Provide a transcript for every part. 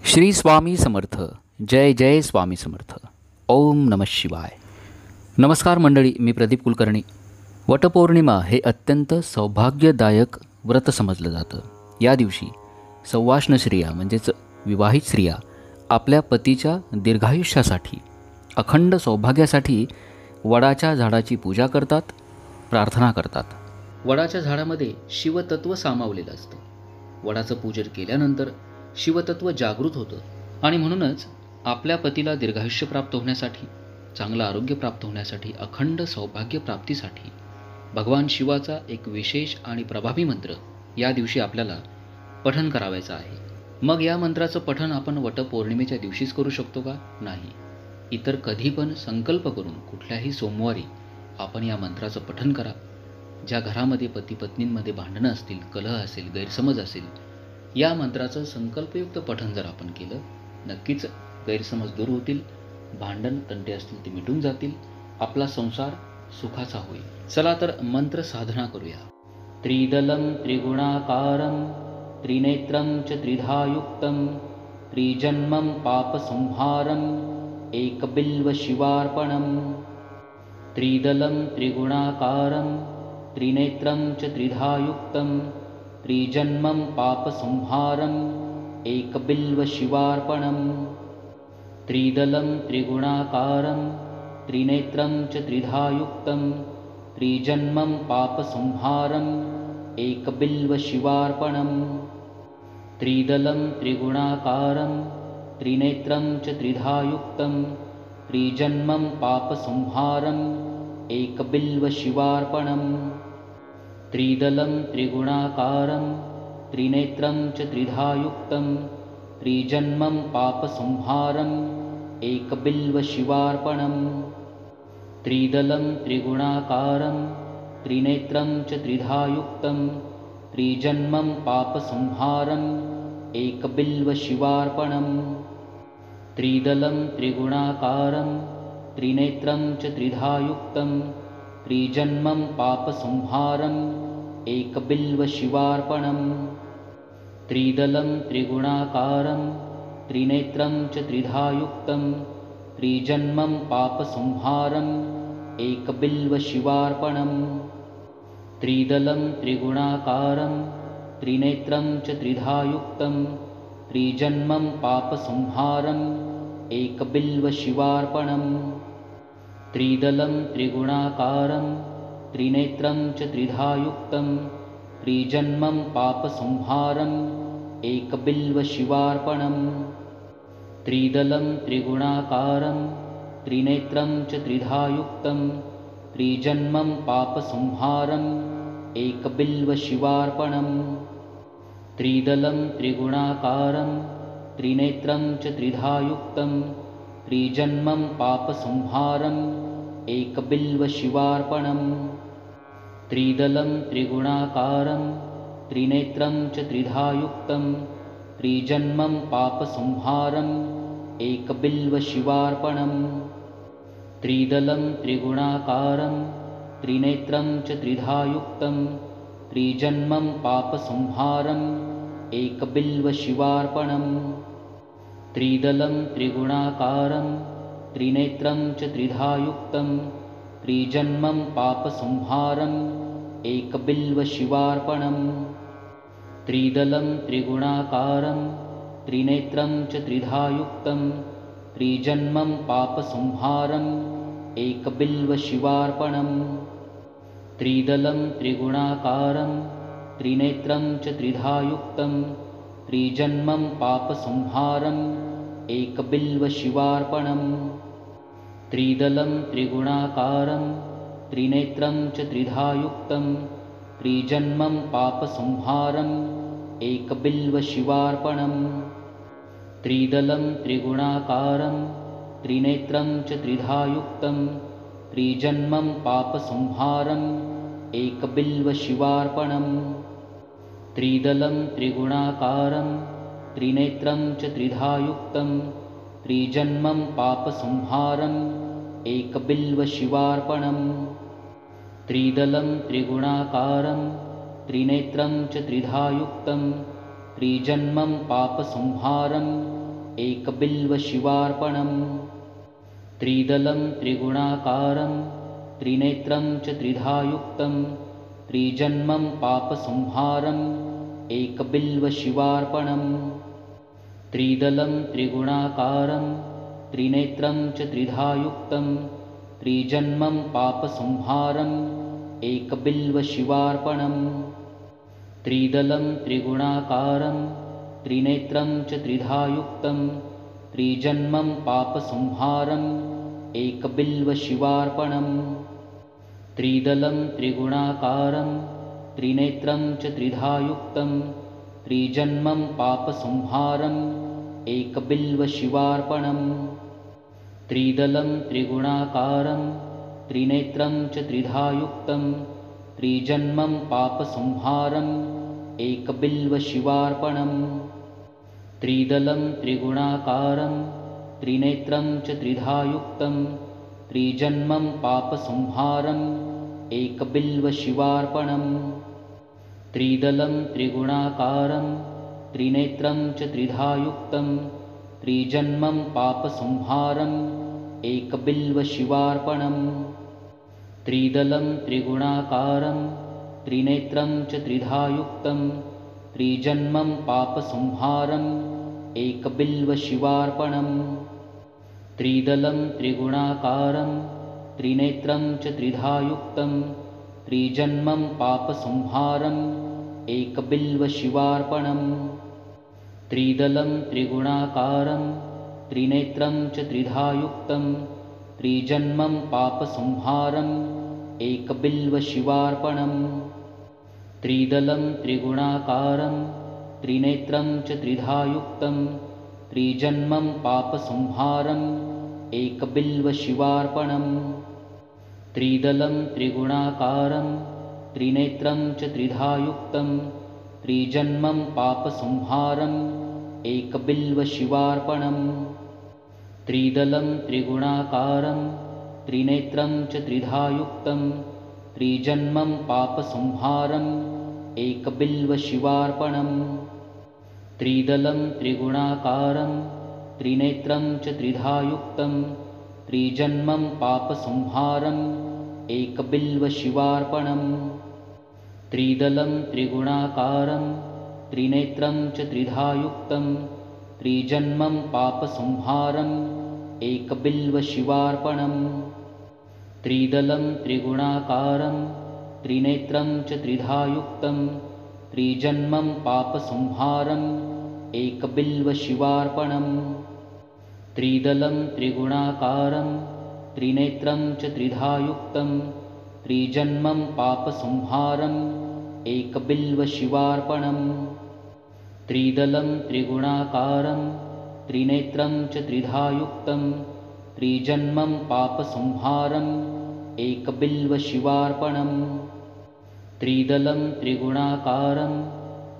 श्री स्वामी समर्थ. जय जय स्वामी समर्थ. ओम नमः शिवाय. नमस्कार मंडळी, मी प्रदीप कुलकर्णी. वटपौर्णिमा हे अत्यंत सौभाग्यदायक व्रत समजलं जातं. या दिवशी सौवाष्ण स्त्रिया म्हणजेच विवाहित स्त्रिया आपल्या पतीच्या दीर्घायुष्यासाठी, अखंड सौभाग्यासाठी वडाच्या झाडाची पूजा करतात, प्रार्थना करतात. वडाच्या झाडामध्ये शिवतत्व सामावलेलं असतं. वडाचं पूजन केल्यानंतर शिवतत्व जागृत होतं आणि म्हणूनच आपल्या पतीला दीर्घायुष्य प्राप्त होण्यासाठी, चांगलं आरोग्य प्राप्त होण्यासाठी, अखंड सौभाग्य प्राप्तीसाठी भगवान शिवाचा एक विशेष आणि प्रभावी मंत्र या दिवशी आपल्याला पठण करावायचं आहे. मग या मंत्राचं पठण आपण वटपौर्णिमेच्या दिवशीच करू शकतो का? नाही, इतर कधी पण संकल्प करून कुठल्याही सोमवारी आपण या मंत्राचं पठण करा. ज्या घरामध्ये पती पत्नींमध्ये भांडणं असतील, कलह असेल, गैरसमज असेल, या मंत्राचं संकल्पयुक्त पठण जर आपण केलं, नक्कीच गैरसमज दूर होतील, भांडण तंटे असतील ते मिटून जातील, आपला संसार सुखाचा होईल. चला तर मंत्र साधना करूया. त्रिदलं त्रिगुणाकारं त्रिनेत्रं च त्रिधायुक्तं त्रिजन्मं पापसंहारं एकबिल्व शिवार्पणम्. त्रिदलं त्रिगुणाकारं त्रिनेत्रं च त्रिधायुक्तं त्रिजन्मं पापसंहारं एकबिल्व शिवार्पणम्. त्रिदलं त्रिगुणाकारं त्रिनेत्रं च त्रिधायुक्तं त्रिजन्मं पापसंहारं एकबिल्व शिवार्पणम्. त्रिदलं त्रिगुणाकारं त्रिनेत्रं च त्रिधायुक्तं त्रिजन्मं पापसंहारं एकबिल्व शिवार्पणम्. त्रिदलं त्रिगुणाकारं त्रिनेत्रं च त्रिधायुक्तं त्रिजन्मं पापसंहारं एकबिल्व शिवार्पणम्. त्रिदलं त्रिगुणाकारं त्रिनेत्रं च त्रिधायुक्तं त्रिजन्मं पापसंहारं एकबिल्व शिवार्पणम्. त्रिदलं त्रिगुणाकारं त्रिनेत्रं च त्रिधायुक्तं त्रिजन्मं पापसंहारं एकबिल्व शिवार्पणम्. त्रिदलं त्रिगुणाकारं त्रिनेत्रं च त्रिधायुक्तं त्रिजन्मं पापसंहारं एकबिल्व शिवार्पणम्. त्रिदलं त्रिगुणाकारं त्रिनेत्रं च त्रिधायुक्तं त्रिजन्मं पापसंहारं एकबिल्व शिवार्पणम्. त्रिदलं त्रिगुणाकारं त्रिनेत्रं च त्रिधायुक्तं त्रिजन्मं पापसंहारं एकबिल्व शिवार्पणम्. त्रिदलं त्रिगुणाकारं त्रिनेत्रं च त्रिधायुक्तं त्रिजन्मं पापसंहारं एकबिल्व शिवार्पणम्. त्रिदलं त्रिगुणाकारं त्रिनेत्रं च त्रिधायुक्तं त्रिजन्मं पापसंहारं एकबिल्व शिवार्पणम्. त्रिदलं त्रिगुणाकारं त्रिनेत्रं च त्रिधायुक्तं त्रिजन्मं पापसंहारं एकबिल्व शिवार्पणम्. त्रिदलं त्रिगुणाकारं त्रिनेत्रं च त्रिधायुक्तं त्रिजन्मं पापसंहारं एकबिल्व शिवार्पणम्. त्रिदलं त्रिगुणाकारं त्रिनेत्रं च त्रिधायुक्तं त्रिजन्मं पापसंहारं एकबिल्व शिवार्पणम्. त्रिदलं त्रिगुणाकारं त्रिनेत्रं च त्रिधायुक्तं त्रिजन्मं पापसंहारं एकबिल्व शिवार्पणम्. त्रिदलं त्रिगुणाकारं त्रिनेत्रं च त्रिधायुक्तं त्रिजन्मं पापसंहारं एकबिल्व शिवार्पणम्. त्रिदलं त्रिगुणाकारं त्रिनेत्रं च त्रिधायुक्तं त्रिजन्मं पापसंहारं एकबिल्व शिवार्पणम्. त्रिदलं त्रिगुणाकारं त्रिनेत्रं च त्रिधायुक्तं त्रिजन्मं पापसंहारं एकबिल्व शिवार्पणम्. त्रिदलं त्रिगुणाकारं त्रिनेत्रं च त्रिधायुक्तं त्रिजन्मं पापसंहारं एकबिल्व शिवार्पणम्. त्रिदलं त्रिगुणाकारं त्रिनेत्रं च त्रिधायुक्तं त्रिजन्मं पापसंहारम् एकबिल्वशिवार्पणम् त्रिदलं त्रिगुणाकारं त्रिनेत्रं च त्रिधा युक्तं त्रिजन्मं पापसंहारम् एकबिल्वशिवार्पणम् त्रिदलं त्रिगुणाकारं त्रिनेत्रं च त्रिधा युक्तं त्रिजन्मं पापसंहारम् एकबिल्वशिवार्पणम् त्रिदलं त्रिगुणाकारं त्रिनेत्रं च त्रिधा युक्तं त्रिजन्मं पापसंहारम् एकबिल्वशिवार्पणम् त्रिदलं त्रिगुणाकारं त्रिनेत्रं च त्रिधा युक्तं त्रिजन्मं पापसंहारम् एकबिल्वशिवार्पणम् त्रिदलं त्रिगुणाकारं त्रिनेत्रं च त्रिधा युक्तं त्रिजन्मं पापसंहारम् एकबिल्वशिवार्पणम् त्रिदलं त्रिगुणाकारं त्रिनेत्रं च त्रिधा युक्तं त्रिजन्मं पापसंहारम् एकबिल्वशिवार्पणम् त्रिदलं त्रिगुणाकारं त्रिनेत्रं च त्रिधा युक्तं त्रिजन्मं पापसंहारम् एकबिल्वशिवार्पणम् त्रिदलं त्रिगुणाकारं त्रिनेत्रं च त्रिधा युक्तं त्रिजन्मं पापसंहारम् एकबिल्वशिवार्पणम् त्रिदलं त्रिगुणाकारं त्रिनेत्रं च त्रिधा युक्तं त्रिजन्मं पापसंहारम् एकबिल्वशिवार्पणम् त्रिदलं त्रिगुणाकारं त्रिनेत्रं च त्रिधा युक्तं त्रिजन्मं पापसंहारम् एकबिल्वशिवार्पणम् त्रिदलं त्रिगुणाकारं त्रिनेत्रं च त्रिधा युक्तं त्रिजन्मं पापसंहारम् एकबिल्वशिवार्पणम् त्रिदलं त्रिगुणाकारं त्रिनेत्रं च त्रिधा युक्तं त्रिजन्मं पापसंहारम् एकबिल्वशिवार्पणम् त्रिदलं त्रिगुणाकारं त्रिनेत्रं च त्रिधा युक्तं त्रिजन्मं पापसंहारम् एकबिल्वशिवार्पणम् त्रिदलं त्रिगुणाकारं त्रिनेत्रं च त्रिधा युक्तं त्रिजन्मं पापसंहारम् एकबिल्वशिवार्पणम् त्रिदलं त्रिगुणाकारं त्रिनेत्रं च त्रिधा युक्तं त्रिजन्मं पापसंहारम् एकबिल्वशिवार्पणम् त्रिदलं त्रिगुणाकारं त्रिनेत्रं च त्रिधा युक्तं त्रिजन्मं पापसंहारम् एकबिल्वशिवार्पणम् त्रिदलं त्रिगुणाकारं त्रिनेत्रं च त्रिधा युक्तं त्रिजन्मं पापसंहारम् एकबिल्वशिवार्पणम् त्रिदलं त्रिगुणाकारं त्रिनेत्रं च त्रिधा युक्तं त्रिजन्मं पापसंहारम् एकबिल्वशिवार्पणम् त्रिदलं त्रिगुणाकारं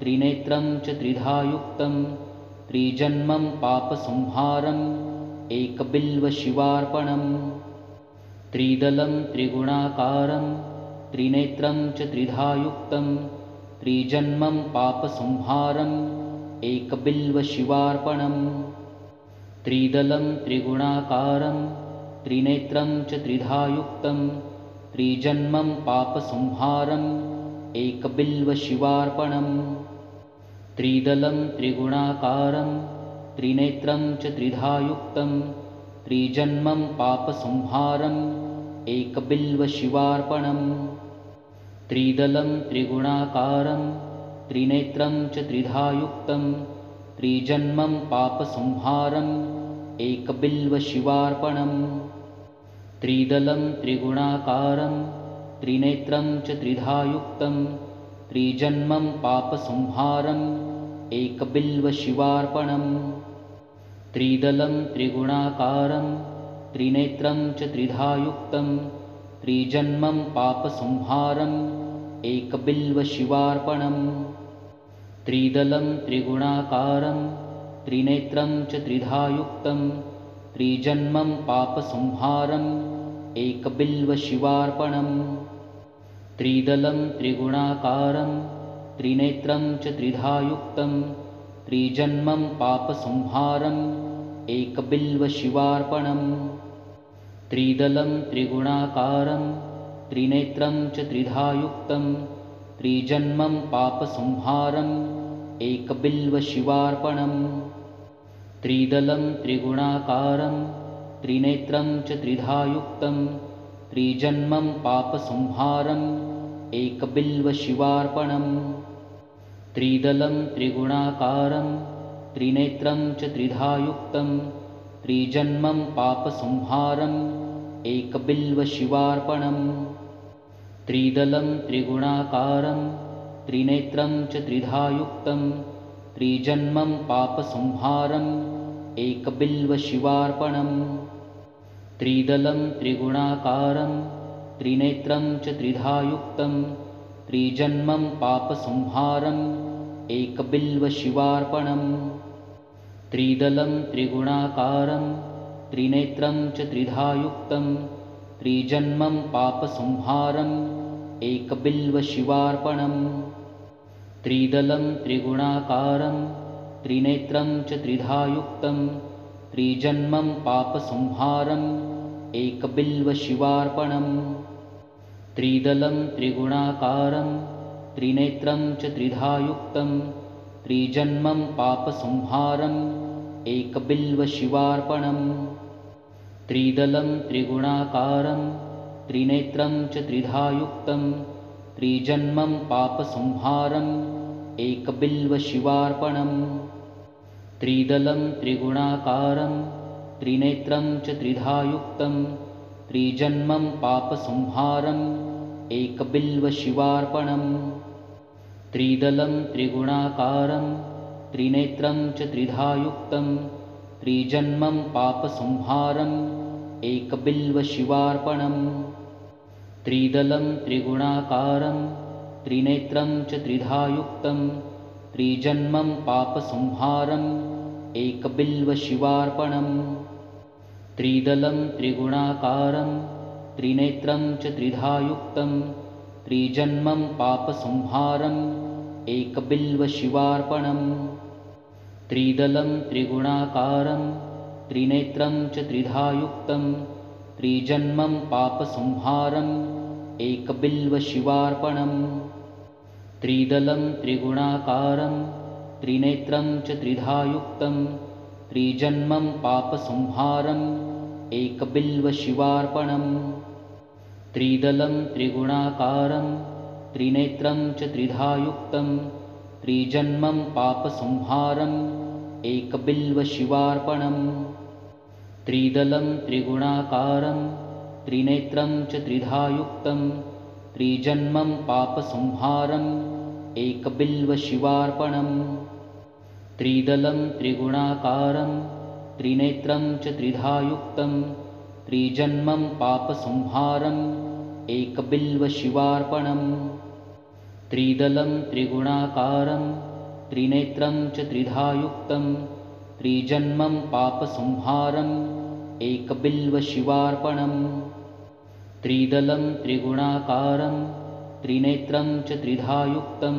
त्रिनेत्रं च त्रिधा युक्तं त्रिजन्मं पापसंहारम् एकबिल्वशिवार्पणम् त्रिदलं त्रिगुणाकारं त्रिनेत्रं च त्रिधा युक्तं त्रिजन्मं पापसंहारम् एकबिल्वशिवार्पणम् त्रिदलं त्रिगुणाकारं त्रिनेत्रं च त्रिधा युक्तं त्रिजन्मं पापसंहारम् एकबिल्वशिवार्पणम् त्रिदलं त्रिगुणाकारं त्रिनेत्रं च त्रिधा युक्तं त्रिजन्मं पापसंहारम् एकबिल्वशिवार्पणम् त्रिदलं त्रिगुणाकारं त्रिनेत्रं च त्रिधा युक्तं त्रिजन्मं पापसंहारम् एकबिल्वशिवार्पणम् त्रिदलं त्रिगुणाकारं त्रिनेत्रं च त्रिधा युक्तं त्रिजन्मं पापसंहारम् एकबिल्वशिवार्पणम् त्रिदलं त्रिगुणाकारं त्रिनेत्रं च त्रिधा युक्तं त्रिजन्मं पापसंहारम् एकबिल्वशिवार्पणम् त्रिदलं त्रिगुणाकारं त्रिनेत्रं च त्रिधा युक्तं त्रिजन्मं पापसंहारम् एकबिल्वशिवार्पणम् त्रिदलं त्रिगुणाकारं त्रिनेत्रं च त्रिधा युक्तं त्रिजन्मं पापसंहारम् एकबिल्वशिवार्पणम् त्रिदलं त्रिगुणाकारं त्रिनेत्रं च त्रिधायुक्तं त्रिजन्मं पापसंहारम् एकबिल्वशिवार्पणम् त्रिदलं त्रिगुणाकारं त्रिनेत्रं च त्रिधायुक्तं त्रिजन्मं पापसंहारम् एकबिल्वशिवार्पणम् त्रिदलं त्रिगुणाकारं त्रिनेत्रं च त्रिधायुक्तं त्रिजन्मं पापसंहारम् एकबिल्वशिवार्पणम् त्रिदलं त्रिगुणाकारं त्रिनेत्रं च त्रिधायुक्तं त्रिजन्मं पापसंहारम् एकबिल्वशिवार्पणम् त्रिदलं त्रिगुणाकारं त्रिनेत्रं च त्रिधायुक्तं त्रिजन्मं पापसंहारम् एकबिल्वशिवार्पणम् त्रिदलं त्रिगुणाकारं त्रिनेत्रं च त्रिधायुक्तं त्रिजन्मं पापसंहारम् एकबिल्वशिवार्पणम् त्रिदलं त्रिगुणाकारं त्रिनेत्रं च त्रिधायुक्तं त्रिजन्मं पापसंहारम् एकबिल्वशिवार्पणम् त्रिदलं त्रिगुणाकारं त्रिनेत्रं च त्रिधायुक्तं त्रिजन्मं पापसंहारम् एकबिल्वशिवार्पणम् त्रिदलं त्रिगुणाकारं त्रिनेत्रं च त्रिधायुक्तं त्रिजन्मं पापसंहारम् एकबिल्वशिवार्पणम् त्रिदलं त्रिगुणाकारं त्रिनेत्रं च त्रिधायुक्तं त्रिजन्मं पापसंहारम् एकबिल्वशिवार्पणम् त्रिदलं त्रिगुणाकारं त्रिनेत्रं च त्रिधायुक्तं त्रिजन्मं पापसंहारम् एकबिल्वशिवार्पणम् त्रिदलं त्रिगुणाकारं त्रिनेत्रं च त्रिधायुक्तं त्रिजन्मं पापसंहारम् एकबिल्वशिवार्पणम् त्रिदलं त्रिगुणाकारं त्रिनेत्रं च त्रिधायुक्तं त्रिजन्मं पापसंहारम् एकबिल्वशिवार्पणम् त्रिदलं त्रिगुणाकारं त्रिनेत्रं च त्रिधायुक्तं त्रिजन्मं पापसंहारम् एकबिल्वशिवार्पणम् त्रिदलं त्रिगुणाकारं त्रिनेत्रं च त्रिधायुक्तं त्रिजन्मं पापसंहारम् एकबिल्वशिवार्पणम् त्रिदलं त्रिगुणाकारं त्रिनेत्रं च त्रिधायुक्तं त्रिजन्मं पापसंहारम् एकबिल्वशिवार्पणम् त्रिदलं त्रिगुणाकारं त्रिनेत्रं च त्रिधायुक्तं त्रिजन्मं पापसंहारम् एकबिल्वशिवार्पणम् त्रिदलं त्रिगुणाकारं त्रिनेत्रं च त्रिधायुक्तं त्रिजन्मं पापसंहारम् एकबिल्वशिवार्पणम् त्रिदलं त्रिगुणाकारं त्रिनेत्रं च त्रिधायुक्तं त्रिजन्मं पापसंहारम् एकबिल्वशिवार्पणम् त्रिदलं त्रिगुणाकारं त्रिनेत्रं च त्रिधायुक्तं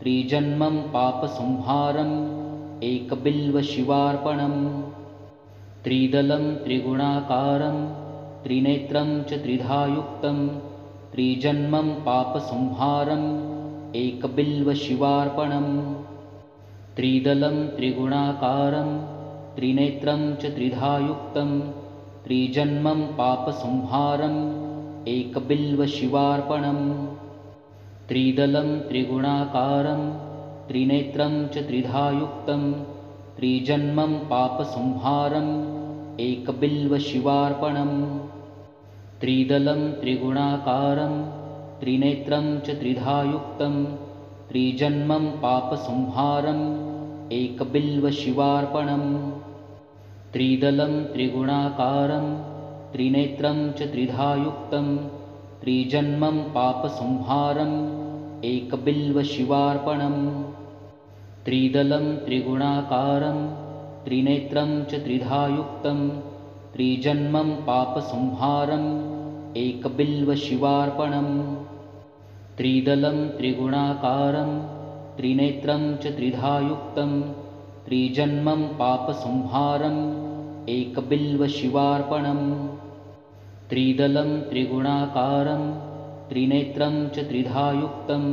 त्रिजन्मं पापसंहारम् एकबिल्वशिवार्पणम् त्रिदलं त्रिगुणाकारं त्रिनेत्रं च त्रिधायुक्तं त्रिजन्मं पापसंहारम् एकबिल्वशिवार्पणम् त्रिदलं त्रिगुणाकारं त्रिनेत्रं च त्रिधायुक्तं त्रिजन्मं पापसंहारम् एकबिल्वशिवार्पणम् त्रिदलं त्रिगुणाकारं त्रिनेत्रं च त्रिधायुक्तं त्रिजन्मं पापसंहारम् एकबिल्वशिवार्पणम् त्रिदलं त्रिगुणाकारं त्रिनेत्रं च त्रिधायुक्तं त्रिजन्मं पापसंहारम् एकबिल्वशिवार्पणम् त्रिदलं त्रिगुणाकारं त्रिनेत्रं च त्रिधायुक्तं त्रिजन्मं पापसंहारम् एकबिल्वशिवार्पणम् त्रिदलं त्रिगुणाकारं त्रिनेत्रं च त्रिधायुक्तं त्रिजन्मं पापसंहारम् एकबिल्वशिवार्पणम् त्रिदलं त्रिगुणाकारं त्रिनेत्रं च त्रिधा युक्तं त्रिजन्मं पापसंहारम् एकबिल्वशिवार्पणम् त्रिदलं त्रिगुणाकारं त्रिनेत्रं च त्रिधा युक्तं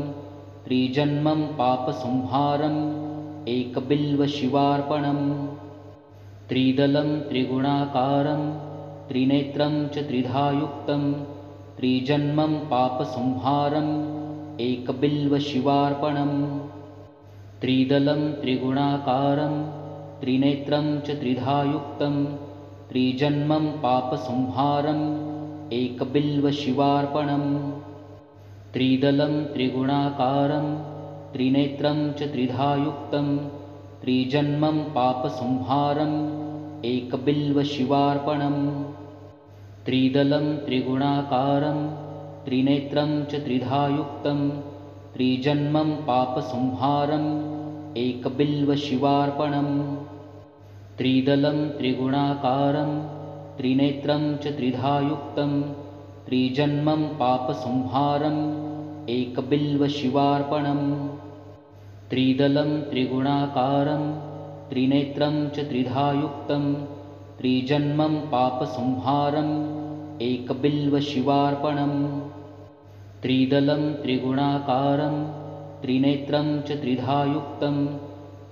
त्रिजन्मं पापसंहारम् एकबिल्वशिवार्पणम् त्रिदलं त्रिगुणाकारं त्रिनेत्रं च त्रिधा युक्तं त्रिजन्मं पापसंहारम् एकबिल्वशिवार्पणम् त्रिदलं त्रिगुणाकारं त्रिनेत्रं च त्रिधा युक्तं त्रिजन्मं पापसंहारम् एकबिल्वशिवार्पणम् त्रिदलं त्रिगुणाकारं त्रिनेत्रं च त्रिधा युक्तं त्रिजन्मं पापसंहारम् एकबिल्वशिवार्पणम् त्रिदलं त्रिगुणाकारं त्रिनेत्रं च त्रिधा युक्तं त्रिजन्मं पापसंहारम् एकबिल्वशिवार्पणम् त्रिदलं त्रिगुणाकारं त्रिनेत्रं च त्रिधा युक्तं त्रिजन्मं पापसंहारम् एकबिल्वशिवार्पणम् त्रिदलं त्रिगुणाकारं त्रिनेत्रं च त्रिधा युक्तं त्रिजन्मं पापसंहारम् एकबिल्वशिवार्पणम् त्रिदलं त्रिगुणाकारं त्रिनेत्रं च त्रिधा युक्तं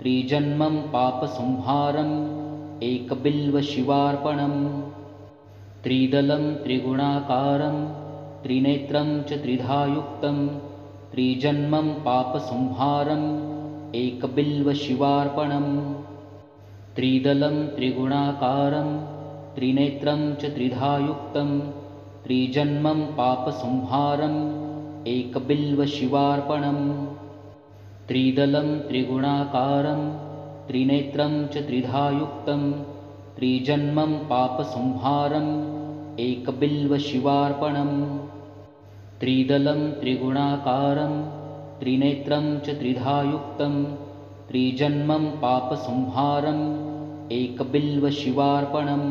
त्रिजन्मं पापसंहारम् एकबिल्वशिवार्पणम् त्रिदलं त्रिगुणाकारं त्रिनेत्रं च त्रिधा युक्तं त्रिजन्मं पापसंहारम् एकबिल्वशिवार्पणम् त्रिदलं त्रिगुणाकारं त्रिनेत्रं च त्रिधा युक्तं त्रिजन्मं पापसंहारम् एकबिल्वशिवार्पणम् त्रिदलं त्रिगुणाकारं त्रिनेत्रं च त्रिधा युक्तं त्रिजन्मं पापसंहारम् एकबिल्वशिवार्पणम् त्रिदलं त्रिगुणाकारं त्रिनेत्रं च त्रिधा युक्तं त्रिजन्मं पापसंहारम् एकबिल्वशिवार्पणम्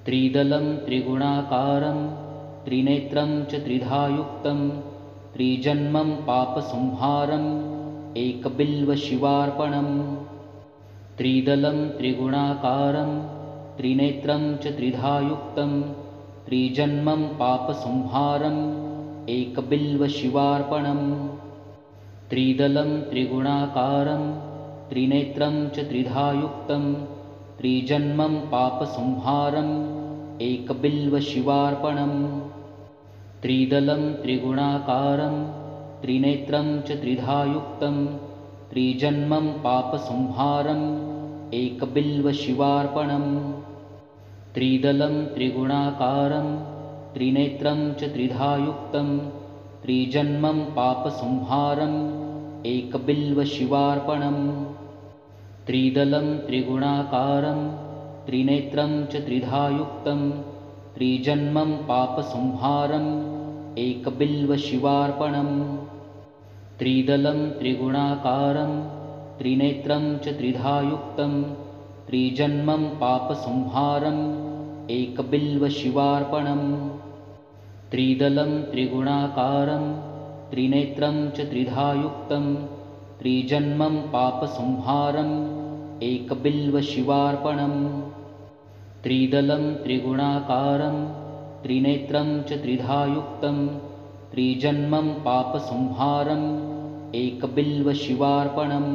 त्रिदलं त्रिगुणाकारं त्रिनेत्रं च त्रिधा युक्तं त्रिजन्मं पापसंहारम् एकबिल्वशिवार्पणम् त्रिदलं त्रिगुणाकारं त्रिनेत्रं च त्रिधा युक्तं त्रिजन्मं पापसंहारम् एकबिल्वशिवार्पणम् त्रिदलं त्रिगुणाकारं त्रिनेत्रं च त्रिधा युक्तं त्रिजन्मं पापसंहारम् एकबिल्वशिवार्पणम् त्रिदलं त्रिगुणाकारं त्रिनेत्रं च त्रिधा युक्तं त्रिजन्मं पापसंहारम् एकबिल्वशिवार्पणम् त्रिदलं त्रिगुणाकारं त्रिनेत्रं च त्रिधा युक्तं त्रिजन्मं पापसंहारम् एकबिल्वशिवार्पणम् त्रिदलं त्रिगुणाकारं त्रिनेत्रं च त्रिधा युक्तं त्रिजन्मं पापसंहारम् एकबिल्वशिवार्पणम् त्रिदलं त्रिगुणाकारं त्रिनेत्रं च त्रिधा युक्तं त्रिजन्मं पापसंहारम् एकबिल्वशिवार्पणम् त्रिदलं त्रिगुणाकारं त्रिनेत्रं च त्रिधा युक्तं त्रिजन्मं पापसंहारम् एकबिल्वशिवार्पणम् त्रिदलं त्रिगुणाकारं त्रिनेत्रं च त्रिधा युक्तं त्रिजन्मं पापसंहारम् एकबिल्वशिवार्पणम्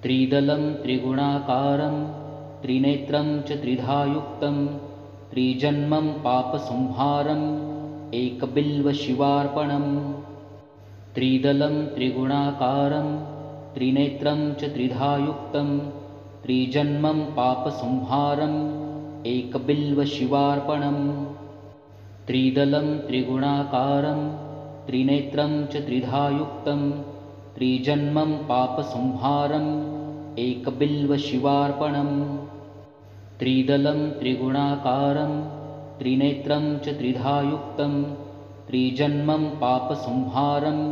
त्रिदलं त्रिगुणाकारं त्रिनेत्रं च त्रिधा युक्तं त्रिजन्मं पापसंहारम् एकबिल्वशिवार्पणम् त्रिदलं त्रिगुणाकारं त्रिनेत्रं च त्रिधा युक्तं त्रिजन्मं पापसंहारम् एकबिल्वशिवार्पणम् त्रिदलं त्रिगुणाकारं त्रिनेत्रं च त्रिधा युक्तं त्रिजन्मं पापसंहारम् एकबिल्वशिवार्पणम् त्रिदलं त्रिगुणाकारं त्रिनेत्रं च त्रिधा युक्तं त्रिजन्मं पापसंहारम्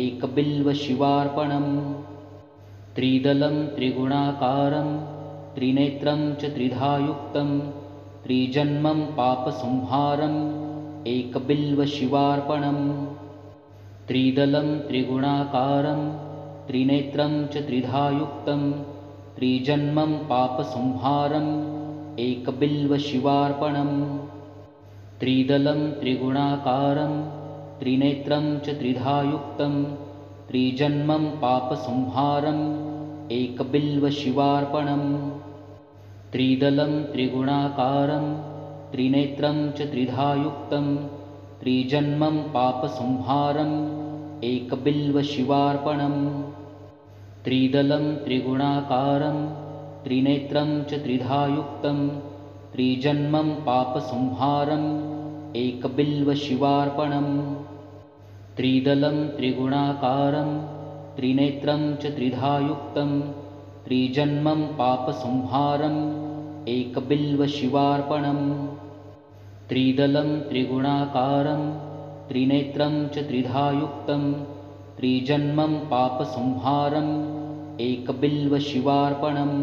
एकबिल्वशिवार्पणम् त्रिदलं त्रिगुणाकारं त्रिनेत्रं च त्रिधा युक्तं त्रिजन्मं पापसंहारम् एकबिल्वशिवार्पणम् त्रिदलं त्रिगुणाकारं त्रिनेत्रं च त्रिधा युक्तं त्रिजन्मं पापसंहारम् एकबिल्वशिवार्पणम् त्रिदलं त्रिगुणाकारं त्रिनेत्रं च त्रिधा युक्तं त्रिजन्मं पापसंहारम् एकबिल्वशिवार्पणम् त्रिदलं त्रिगुणाकारं त्रिनेत्रं च त्रिधा युक्तं त्रिजन्मं पापसंहारम् एकबिल्वशिवार्पणम् त्रिदलं त्रिगुणाकारं त्रिनेत्रं च त्रिधा युक्तं त्रिजन्मं पापसंहारम् एकबिल्वशिवार्पणम् त्रिदलं त्रिगुणाकारं त्रिनेत्रं च त्रिधा युक्तं त्रिजन्मं पापसंहारम् एकबिल्वशिवार्पणम् त्रिदलं त्रिगुणाकारं त्रिनेत्रं च त्रिधा युक्तं त्रिजन्मं पापसंहारम् एकबिल्वशिवार्पणम्